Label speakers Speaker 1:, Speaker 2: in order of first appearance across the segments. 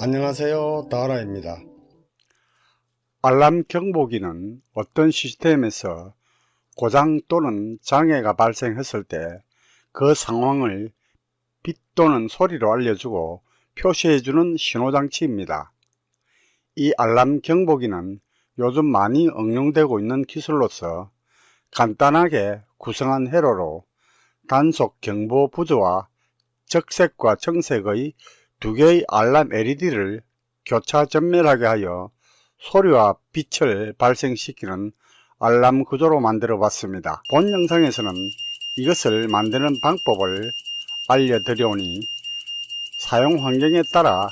Speaker 1: 안녕하세요, 다라입니다.
Speaker 2: 알람 경보기는 어떤 시스템에서 고장 또는 장애가 발생했을 때 그 상황을 빛 또는 소리로 알려주고 표시해주는 신호장치입니다. 이 알람 경보기는 요즘 많이 응용되고 있는 기술로서 간단하게 구성한 회로로 단속 경보 부저와 적색과 청색의 두 개의 알람 LED를 교차 전멸하게 하여 소리와 빛을 발생시키는 알람 구조로 만들어 봤습니다. 본 영상에서는 이것을 만드는 방법을 알려드려오니 사용 환경에 따라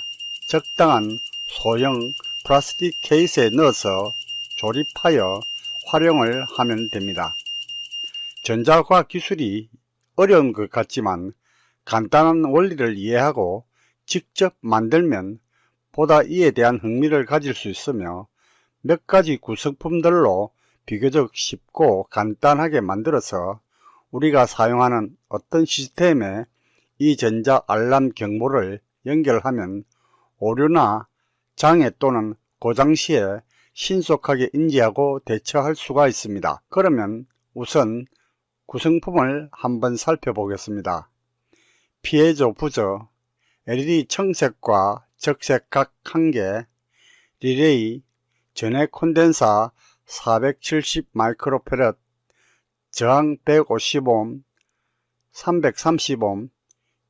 Speaker 2: 적당한 소형 플라스틱 케이스에 넣어서 조립하여 활용을 하면 됩니다. 전자과학 기술이 어려운 것 같지만 간단한 원리를 이해하고 직접 만들면 보다 이에 대한 흥미를 가질 수 있으며 몇 가지 구성품들로 비교적 쉽고 간단하게 만들어서 우리가 사용하는 어떤 시스템에 이 전자 알람 경보를 연결하면 오류나 장애 또는 고장 시에 신속하게 인지하고 대처할 수가 있습니다. 그러면 우선 구성품을 한번 살펴보겠습니다. 피에조 부저, LED 청색과 적색 각 1개, 리레이, 전해 콘덴사 470 마이크로페럿, 저항 150옴, 330옴,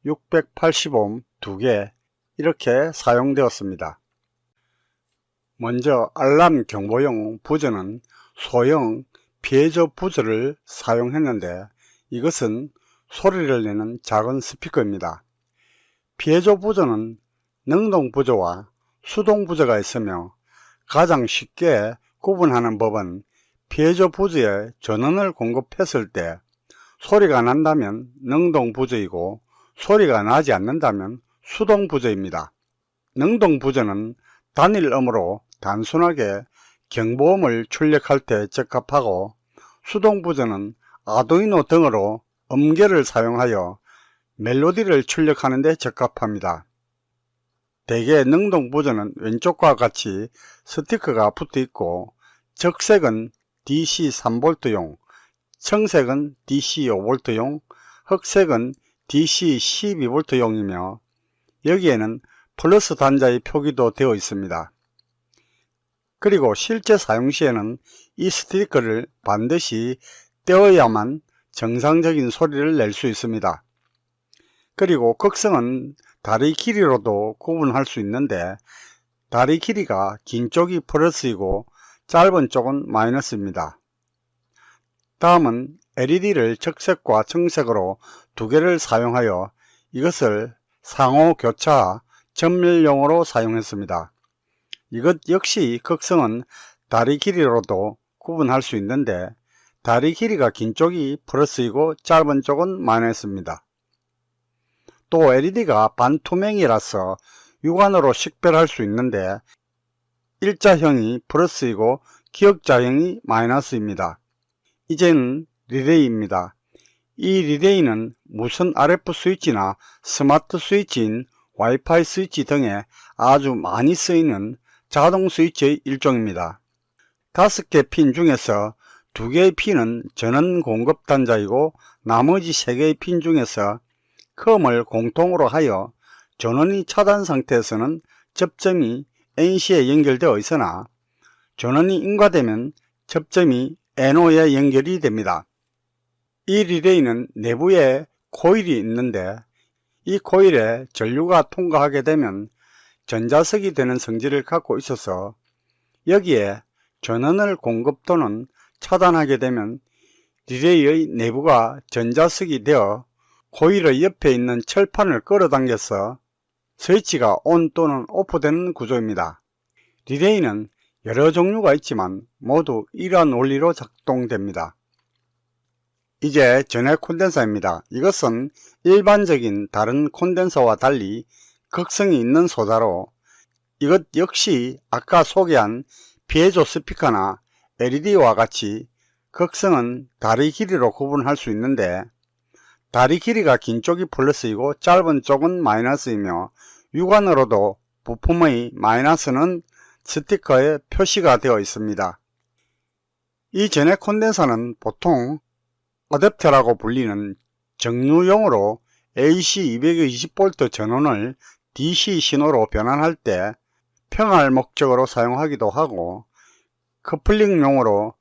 Speaker 2: 680옴 2개 이렇게 사용되었습니다. 먼저 알람 경보용 부저는 소형 피에조 부저를 사용했는데 이것은 소리를 내는 작은 스피커입니다. 피에조 부저는 능동 부저와 수동 부저가 있으며 가장 쉽게 구분하는 법은 피에조 부저에 전원을 공급했을 때 소리가 난다면 능동 부저이고 소리가 나지 않는다면 수동 부저입니다. 능동 부저는 단일음으로 단순하게 경보음을 출력할 때 적합하고 수동 부저는 아두이노 등으로 음계를 사용하여 멜로디를 출력하는 데 적합합니다. 대개 능동 부저는 왼쪽과 같이 스티커가 붙어 있고 적색은 DC 3V용, 청색은 DC 5V용, 흑색은 DC 12V용이며 여기에는 플러스 단자의 표기도 되어 있습니다. 그리고 실제 사용 시에는 이 스티커를 반드시 떼어야만 정상적인 소리를 낼 수 있습니다. 그리고 극성은 다리 길이로도 구분할 수 있는데 다리 길이가 긴 쪽이 플러스이고 짧은 쪽은 마이너스입니다. 다음은 LED를 적색과 청색으로 두 개를 사용하여 이것을 상호 교차 전멸용으로 사용했습니다. 이것 역시 극성은 다리 길이로도 구분할 수 있는데 다리 길이가 긴 쪽이 플러스이고 짧은 쪽은 마이너스입니다. 또 LED가 반투명이라서 육안으로 식별할 수 있는데 일자형이 플러스이고 기역자형이 마이너스입니다. 이제는 리레이입니다. 이 리레이는 무선 RF 스위치나 스마트 스위치인 와이파이 스위치 등에 아주 많이 쓰이는 자동 스위치의 일종입니다. 5개 핀 중에서 2개의 핀은 전원 공급 단자이고 나머지 3개의 핀 중에서 컴을 공통으로 하여 전원이 차단 상태에서는 접점이 NC에 연결되어 있으나 전원이 인가되면 접점이 NO에 연결이 됩니다. 이 리레이는 내부에 코일이 있는데 이 코일에 전류가 통과하게 되면 전자석이 되는 성질을 갖고 있어서 여기에 전원을 공급 또는 차단하게 되면 리레이의 내부가 전자석이 되어 코일의 옆에 있는 철판을 끌어당겨서 스위치가 온 또는 오프 되는 구조입니다. 리레이는 여러 종류가 있지만 모두 이러한 원리로 작동됩니다. 이제 전해 콘덴서입니다. 이것은 일반적인 다른 콘덴서와 달리 극성이 있는 소자로 이것 역시 아까 소개한 피에조 스피커나 LED와 같이 극성은 다리 길이로 구분할 수 있는데 다리 길이가 긴 쪽이 플러스이고 짧은 쪽은 마이너스이며 육안으로도 부품의 마이너스는 스티커에 표시가 되어 있습니다. 이 전해 콘덴서는 보통 어댑터라고 불리는 정류용으로 AC 220V 전원을 DC 신호로 변환할 때 평활 목적으로 사용하기도 하고, 커플링용으로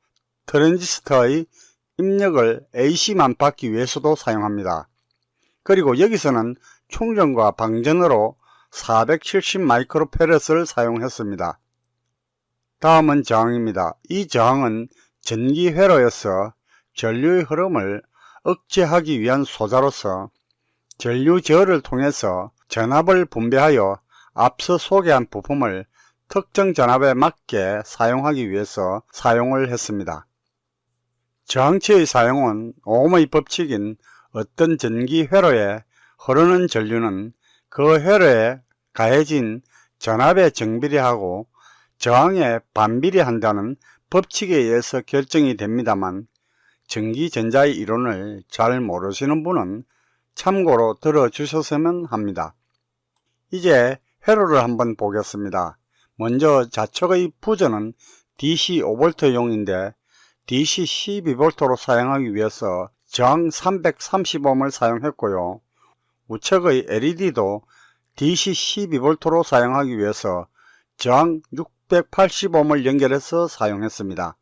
Speaker 2: 트랜지스터의 입력을 AC만 받기 위해서도 사용합니다. 그리고 여기서는 충전과 방전으로 470 마이크로페렛을 사용했습니다. 다음은 저항입니다. 이 저항은 전기 회로에서 전류의 흐름을 억제하기 위한 소자로서 전류 제어를 통해서 전압을 분배하여 앞서 소개한 부품을 특정 전압에 맞게 사용하기 위해서 사용을 했습니다. 저항치의 사용은 오음의 법칙인 어떤 전기 회로에 흐르는 전류는 그 회로에 가해진 전압에 정비례하고 저항에 반비례한다는 법칙에 의해서 결정이 됩니다만, 전기전자의 이론을 잘 모르시는 분은 참고로 들어주셨으면 합니다. 이제 회로를 한번 보겠습니다. 먼저 좌측의 부전은 DC 5V용인데 DC 12V로 사용하기 위해서 저항 330Ohm을 사용했고요. 우측의 LED도 DC 12V로 사용하기 위해서 저항 680Ohm을 연결해서 사용했습니다.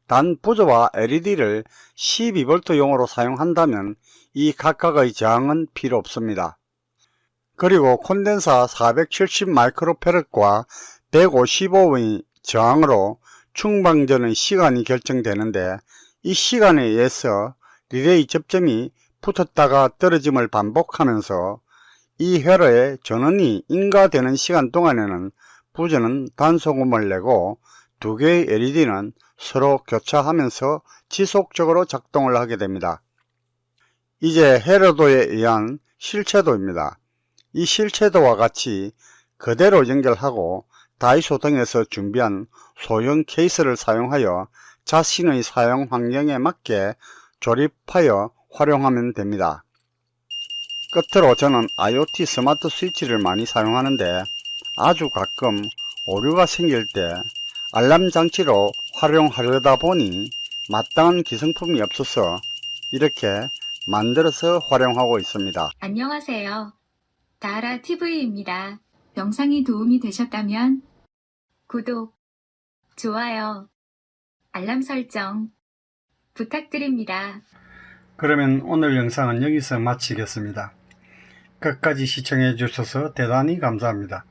Speaker 2: 단 부저와 LED를 12V용으로 사용한다면 이 각각의 저항은 필요 없습니다. 그리고 콘덴서 470 마이크로페렛과 155의 저항으로 충방전의 시간이 결정되는데, 이 시간에 의해서 리레이 접점이 붙었다가 떨어짐을 반복하면서 이 회로의 전원이 인가되는 시간 동안에는 부전은 단소음을 내고 두 개의 LED는 서로 교차하면서 지속적으로 작동을 하게 됩니다. 이제 회로도에 의한 실체도입니다. 이 실체도와 같이 그대로 연결하고 다이소 등에서 준비한 소형 케이스를 사용하여 자신의 사용 환경에 맞게 조립하여 활용하면 됩니다. 끝으로 저는 IoT 스마트 스위치를 많이 사용하는데, 아주 가끔 오류가 생길 때 알람 장치로 활용하려다 보니 마땅한 기성품이 없어서 이렇게 만들어서 활용하고 있습니다.
Speaker 3: 안녕하세요. 다하라TV입니다. 영상이 도움이 되셨다면 구독, 좋아요, 알람 설정 부탁드립니다.
Speaker 2: 그러면 오늘 영상은 여기서 마치겠습니다. 끝까지 시청해 주셔서 대단히 감사합니다.